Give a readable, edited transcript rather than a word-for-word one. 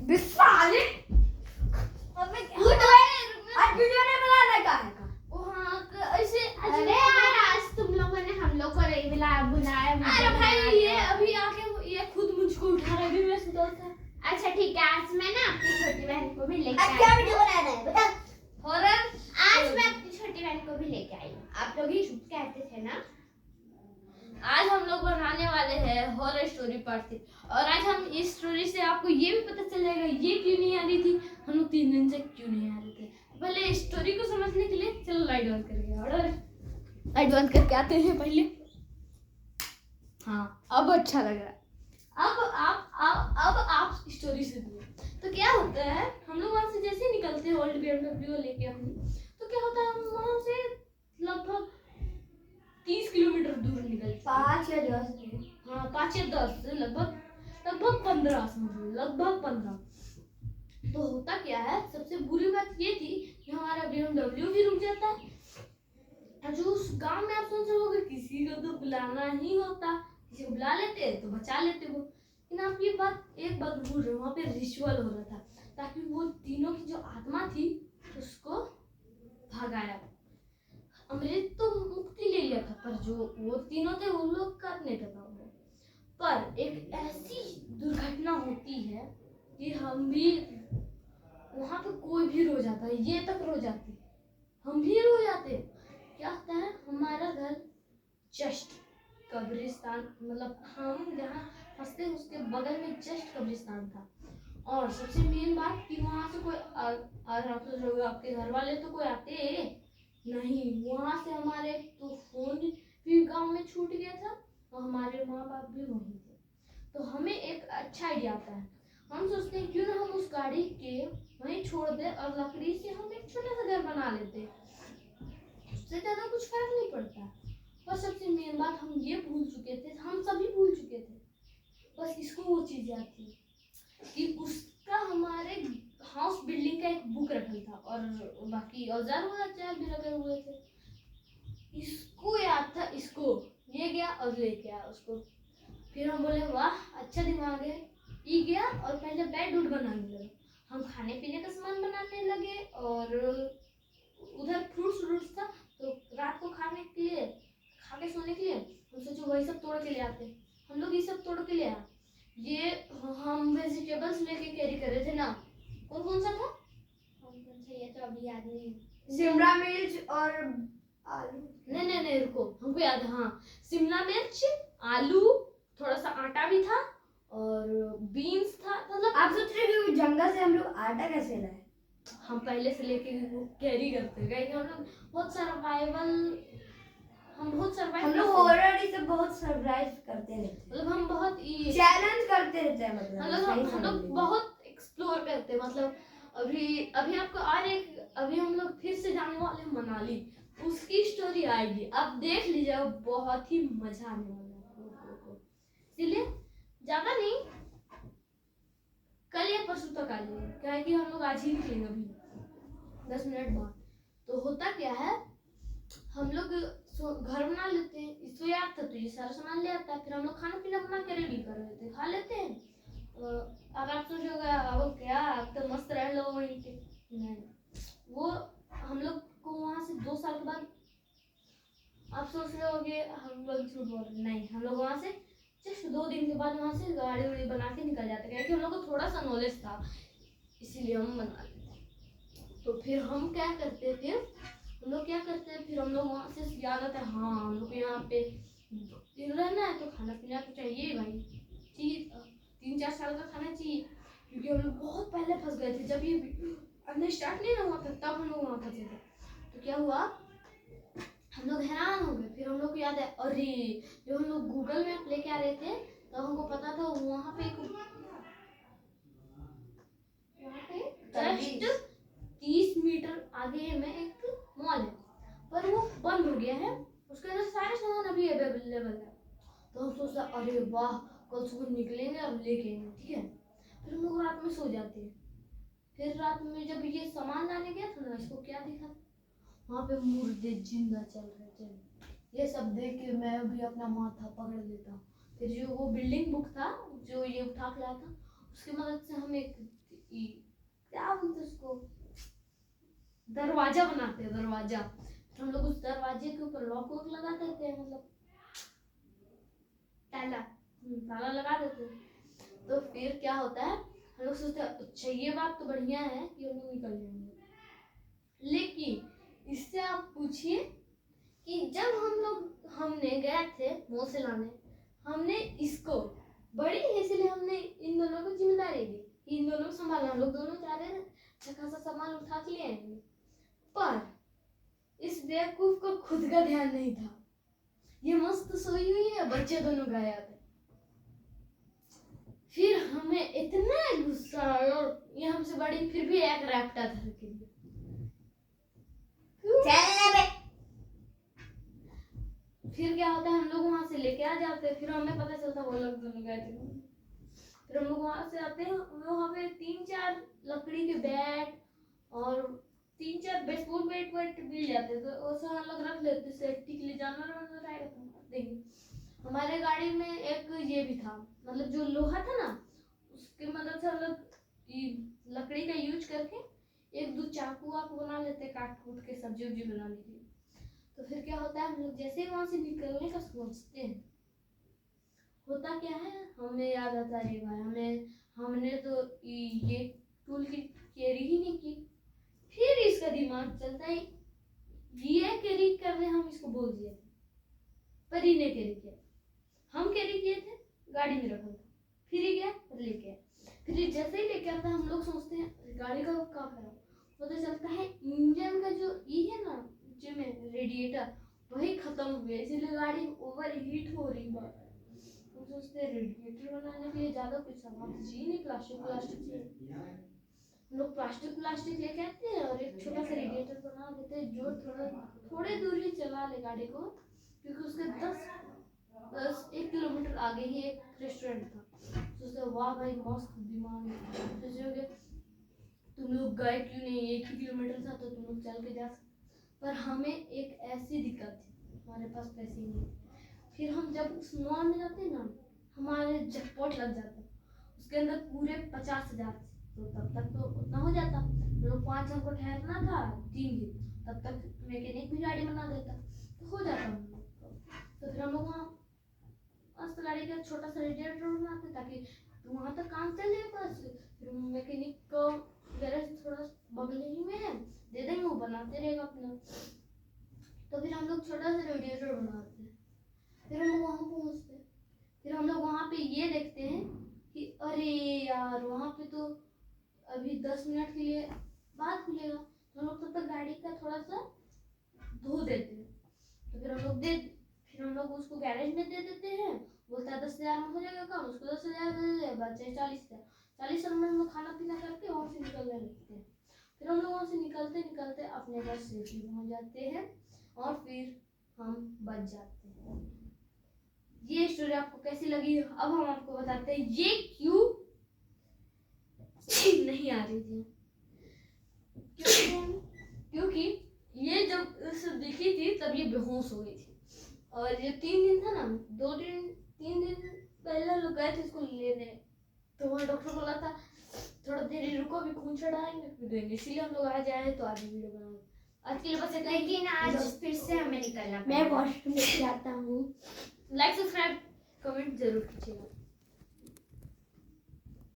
बिस्साले अबे आज वीडियो नहीं बनाना का है का ऐसे अरे यार आज तुम लोगों ने हम लोग को नहीं बुलाया। अरे भाई ये अभी आके ये खुद मुझको उठा रहा है, अभी मैं सुता था। अच्छा ठीक है, आज मैं ना अपनी छोटी बहन को भी लेके आज क्या वीडियो बनाना है बता हॉरर। आज मैं अपनी छोटी बहन को भी लेके आई हूँ। आप लोग ही कहते थे ना। आज हम लोग बनाने वाले हैं हॉरर स्टोरी पार्ट 3 और आज हम इस स्टोरी से आपको ये भी पता चल जाएगा ये क्यों नहीं आ रही थी, हम लोग 3 दिन से क्यों नहीं आ रहे थे। पहले स्टोरी को समझने के लिए चलो लाइट बंद करके और लाइट बंद करके आते हैं पहले। हाँ अब अच्छा लग रहा है। अब आप स्टोरी सुनिए। तो क्या होता है, हम लोग वहाँ से जैसे निकलते हैं ओल्ड BMW लेके अपनी, तो क्या होता है हम वहाँ से लगभग 30 किलोमीटर दूर निकल 5 या 10 हाँ 5 या 10 लगभग 15 समझो, लगभग 15। तो होता क्या है, सबसे बुरी बात ये थी कि हमारा BMW भी रुक जाता है। जो उस गांव में आप सोच रहे होगे किसी को तो बुलाना ही होता, किसी को बुला लेते तो बचा लेते वो। लेकिन आप ये बात एक बात भूल रहे हो, वहाँ पे रिचुअल हो रहा था ताकि वो तीनों की जो आत्मा थी उसको भगाया। अमृत तो मुक्ति ले लिया था, पर जो वो तीनों थे वो लोग का नहीं पता उन्हें। पर एक ऐसी दुर्घटना होती है कि हम भी वहाँ पे कोई भी रो जाता है, ये तक रो जाती है, हम भी रो जाते हैं। क्या होता है, हमारा घर जस्ट कब्रिस्तान, मतलब हम जहाँ फंसते उसके बगल में जस्ट कब्रिस्तान था। और सबसे मेन बात कि वहाँ से कोई आपके घर वाले तो कोई आते नहीं, वहाँ से हमारे तो फोन भी गांव में छूट गया था और हमारे माँ बाप भी वहीं थे। तो हमें एक अच्छा आइडिया आता है, हम सोचते हैं क्यों ना हम उस गाड़ी के वहीं छोड़ दे और लकड़ी से हम एक छोटा सा घर बना लेते, उससे ज़्यादा कुछ फर्क नहीं पड़ता। बस सबसे मेन बात हम ये भूल चुके थे, हम सभी भूल चुके थे, बस इसको वो चीज़ याद थी कि उसका हमारे हाउस बिल्डिंग का एक बुक रखा था और बाकी औजार वगैरह भी रखे हुए थे। इसको याद था, इसको ये गया और लेके आया उसको। फिर हम बोले वाह अच्छा दिमाग है, ये गया और पहले बेड उड बनाने लगे, हम खाने पीने का सामान बनाने लगे और उधर फ्रूट्स था तो रात को खाने के लिए खा के सोने के लिए हम सोचो वही सब तोड़ के ले आते। हम लोग ये सब तोड़ के ले आए। ये हम वेजिटेबल्स लेके कैरी कर रहे थे ना, कौन सा था, ये तो अभी याद नहीं है। शिमला मिर्च और आलू नहीं रुको, हमको याद है। हाँ शिमला मिर्च, आलू, थोड़ा सा आटा भी था और बीन्स था। मतलब आप सोच रहे हो जंगल से हम लोग आटा कैसे लाए? हम पहले से लेके कैरी करते हैं, हम लोग बहुत सर्वाइवल, हम लोग हॉरर ही सब बहुत सरप्राइज करते रहते हैं, मतलब हम बहुत चैलेंज करते रहते हैं, मतलब हम लोग बहुत एक्सप्लोर करते हैं। मतलब अभी आपको और एक अभी हम लोग फिर से जाने वाले मनाली, उसकी स्टोरी आएगी, आप देख लीजिए, बहुत ही मजा आने वाला है आपको। इसलिए ज्यादा नहीं, कल या परसों तक आ जाएगा, क्या है कि हम लोग आज ही निकलेंगे अभी 10 मिनट बाद। तो होता क्या है, हम लोग घर बना लेते हैं, इसको याद था तो ये सारा सामान ले आता है, फिर हम लोग खाना पीना बना के रेडी कर लेते हैं, खा लेते हैं। अब आप सोचोगे अब क्या आप तो मस्त रह लो वहीं पे, नहीं, वो हम लोग को वहाँ से 2 साल के बाद आप सोच रहे होगे हम लोग झूठ बोल रहे, नहीं, हम लोग वहाँ से जस्ट 2 दिन के बाद वहाँ से गाड़ी वाड़ी बना के निकल जाते, क्योंकि हम लोग को थोड़ा सा नॉलेज था इसीलिए हम बना लेते। तो फिर हम क्या करते थे, हम लोग क्या करते हैं, फिर हम लोग वहाँ से याद आता है हाँ हम लोग यहाँ पे रहना है तो खाना पीना तो चाहिए भाई, चाहिए 3-4 साल का खाना चाहिए, क्योंकि हम लोग बहुत पहले फंस गए थे, जब ये हमने स्टार्ट नहीं ना हुआ था तब हम लोग वहाँ फंसे थे। तो क्या हुआ, हम लोग हैरान हो गए। फिर हम लोग को याद है, अरे जो हम लोग गूगल मैप लेके आ रहे थे तो हमको पता था वहाँ पे जस्ट 30 मीटर आगे में एक मॉल है, पर वो बंद हो गया है, उसके अंदर सारे सामान अभी अवेलेबल है। तो हम सोचते अरे वाह कल सुबह निकलेंगे और लेके आएंगे, ठीक है। फिर हम लोग रात में सो जाते हैं। फिर रात में जब ये सामान लाने गया था ना, इसको क्या दिखा, वहाँ पे मुर्दे जिंदा चल रहे थे। ये सब देख के मैं भी अपना माथा पकड़ लेता। फिर जो वो बिल्डिंग बुक था जो ये उठा के लाया था, उसकी मदद से हम एक क्या बोलते उसको, दरवाजा बनाते हैं, दरवाजा। हम लोग उस दरवाजे के ऊपर लॉक वॉक लगा देते हैं, मतलब ताला। ताला लगा देते हैं। तो फिर क्या होता है, हम लोग सोचते हैं अच्छा ये बात तो बढ़िया है कि हम लोग निकल जाएंगे। लेकिन इससे आप पूछिए कि जब हमने गए थे मोल से लाने, हमने इसको बड़ी है इसलिए हमने इन दोनों को जिम्मेदारी दी कि इन दोनों को संभालना। हम लोग दोनों जा रहे हैं, अच्छा खासा सामान उठा के ले आएंगे, पर इस बेवकूफ को खुद का ध्यान नहीं था। ये मस्त सोई हुई है, बच्चे दोनों गायब है। फिर हमें इतना गुस्सा आया, ये हमसे बड़ी फिर भी एक रैप्टा था के लिए। फिर क्या होता है, हम लोग वहां से लेके आ जाते हैं, फिर हमें पता चलता वो लोग दोनों गए थे। फिर हम लोग वहां से आते हैं, वहां पे 3-4 लकड़ी के बैट और 3-4 बेसबॉल बैट मिल जाते, तो वो हम लोग रख लेते सेफ्टी के लिए। जानवर आएगा तो देंगे। हमारे गाड़ी में एक ये भी था, मतलब जो लोहा था ना, उसकी मदद से हम लोग लकड़ी का यूज करके 1-2 चाकू वाकू बना लेते, काट कूट के सब्जी उब्जी बनाने के लिए। तो फिर क्या होता है, हम लोग जैसे ही वहां से निकलने का सोचते हैं, होता क्या है, हमें याद आता है भाई हमने तो ये टूल की कैरी ही नहीं की। फिर इसका दिमाग चलता है ये कैरी कर रहे, हम इसको बोल दिए थे, पर इन्हें कैरी किया, हम कैरी किए थे, गाड़ी में रखा था, फिर ही गया और लेके आया। फिर जैसे ही लेके आता, हम लोग सोचते हैं गाड़ी का क्या खराब, पता चलता है इंजन का जो ये है ना, जो में रेडिएटर, वही खत्म हो गया, इसीलिए गाड़ी ओवर हीट हो रही है। हम सोचते हैं रेडिएटर बनाने के लिए ज्यादा कुछ सामान चाहिए नहीं, प्लास्टिक चाहिए। हम लोग प्लास्टिक लेके आते हैं और एक छोटा सा रेडिएटर बना देते हैं, जो थोड़े दूर ही चला ले गाड़ी को, क्योंकि उसके 1 किलोमीटर आगे ही एक रेस्टोरेंट था। सोचते वाह भाई मस्त दिमाग है, सोचोगे तुम लोग गए क्यों नहीं, 1 ही किलोमीटर था तो तुम लोग चल के जा सकते। पर हमें एक ऐसी दिक्कत थी, हमारे पास पैसे नहीं। फिर हम जब उस मॉल में जाते हैं ना, हमारे जैकपॉट लग जाता है, उसके अंदर पूरे 50,000, तो तब तक तो उतना हो जाता। लोग 5 जन को ठहरना था 3 दिन, तब तक मैकेनिक भी गाड़ी बना देता, तो हो जाता हम लोग। तो फिर हम लोग वहाँ मस्त गाड़ी का छोटा सा रेडिएटर बनाते ताकि वहाँ तक काम चल जाए बस। फिर मैकेनिक को गैरेज थोड़ा बगल ही में है, दे देंगे, वो बनाते रहेगा अपना। तो फिर हम लोग छोटा सा रेडिएटर बनाते हैं, फिर हम लोग वहाँ पहुँचते हैं। फिर हम लोग वहाँ पे ये देखते हैं कि अरे यार वहाँ पे तो अभी 10 मिनट के लिए बाद खुलेगा, तो हम लोग तब तक गाड़ी का थोड़ा सा धो देते हैं। तो फिर हम लोग उसको गैरेज में दे देते हैं, बोलता है 10,000 में हो जाएगा काम, उसको 10,000 दे देते हैं, बचे 40,000। 40,000 में हम लोग खाना पीना करके वहाँ से निकलने लगते हैं। फिर हम लोग वहाँ से निकलते अपने घर सेफली पहुँच जाते हैं और फिर हम बच जाते हैं। ये स्टोरी आपको कैसी लगी, अब हम आपको बताते हैं ये क्यों नहीं आ रही थी। क्योंकि ये जब दिखी थी तब ये बेहोश हो गई थी, और ये 3 दिन था ना, 3 दिन पहले लोग गए थे इसको लेने, तो वहाँ डॉक्टर बोला था थोड़ा देर रुको, अभी खून चढ़ाएंगे फिर देंगे, इसीलिए हम लोग आज आए तो आज वीडियो बनाए। आज के लिए बस इतना ही। लेकिन आज फिर से हमें निकलना मैं वॉशरूम जाता हूँ। लाइक सब्सक्राइब कमेंट जरूर कीजिएगा।